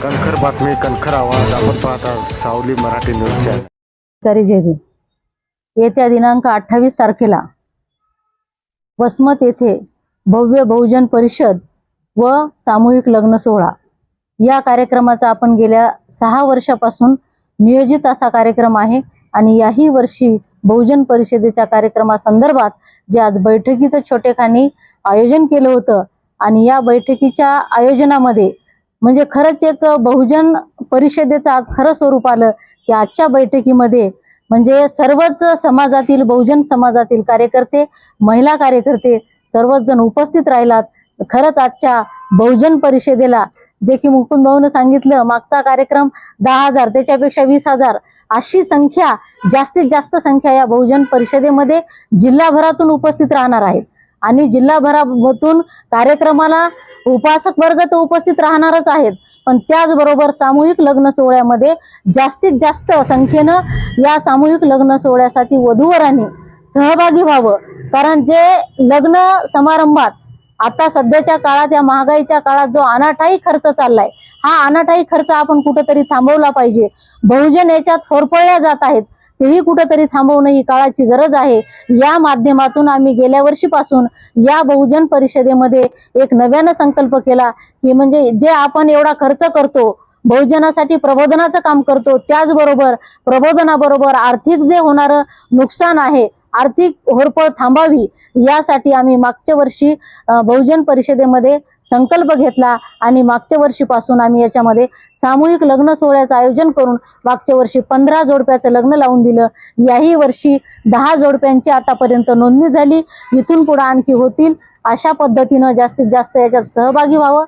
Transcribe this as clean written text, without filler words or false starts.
कणखर बातमी, कणखर आवाज. आपण पाहता सावली मराठी न्यूज चॅनल. करी जय भीम. येत्या दिनांक 28 तारखेला वसमत येथे भव्य बहुजन परिषद व सामूहिक लग्न सोहळा या कार्यक्रमाचा आपण गेल्या 6 वर्षापासून नियोजित असा कार्यक्रम आहे आणि याही वर्षी बहुजन परिषदेच्या कार्यक्रमासंदर्भात जे आज बैठकीचं छोटेखानी आयोजन केलं होतं आणि या बैठकीच्या आयोजनामध्ये म्हणजे खरंच एक बहुजन परिषदेचं आज खरं स्वरूप आलं की आजच्या बैठकीमध्ये म्हणजे सर्वच समाजातील बहुजन समाजातील कार्यकर्ते, महिला कार्यकर्ते सर्वच जण उपस्थित राहिलात. खरंच आजच्या बहुजन परिषदेला जे की मुकुंद भाऊने सांगितलं मागचा कार्यक्रम 10,000 त्याच्यापेक्षा 20,000 अशी संख्या जास्तीत जास्त संख्या या बहुजन परिषदेमध्ये जिल्हाभरातून उपस्थित राहणार आहेत आणि जिल्हाभरातून कार्यक्रमाला उपासक वर्ग तर उपस्थित राहणारच आहेत, पण त्याचबरोबर सामूहिक लग्न सोहळ्यामध्ये जास्तीत जास्त संख्येनं या सामूहिक लग्न सोहळ्यासाठी वधूवरांनी सहभागी व्हावं. कारण जे लग्न समारंभात आता सध्याच्या काळात या महागाईच्या काळात जो अनाठाई खर्च चाललाय, हा अनाठाई खर्च आपण कुठेतरी थांबवला पाहिजे. बहुजन याच्यात फोरपळल्या जात आहेत, तेही कुठेतरी थांबवणं ही काळाची गरज आहे. या माध्यमातून आम्ही गेल्या वर्षीपासून या बहुजन परिषदेमध्ये एक नव्यानं संकल्प केला की म्हणजे जे आपण एवढा खर्च करतो बहुजनासाठी प्रबोधनाचं काम करतो, त्याचबरोबर प्रबोधनाबरोबर आर्थिक जे होणारं नुकसान आहे, आर्थिक होरपळ थांबावी यासाठी आम्ही मागच्या वर्षी बहुजन परिषदेमध्ये संकल्प घेतला आणि मागच्या वर्षीपासून आम्ही याच्यामध्ये सामूहिक लग्न सोहळ्याचं आयोजन करून मागच्या वर्षी 15 जोडप्याचं लग्न लावून दिलं. याही वर्षी 10 जोडप्यांची आतापर्यंत नोंदणी झाली, इथून पुढे आणखी होतील. अशा पद्धतीनं जास्तीत जास्त याच्यात सहभागी व्हावं.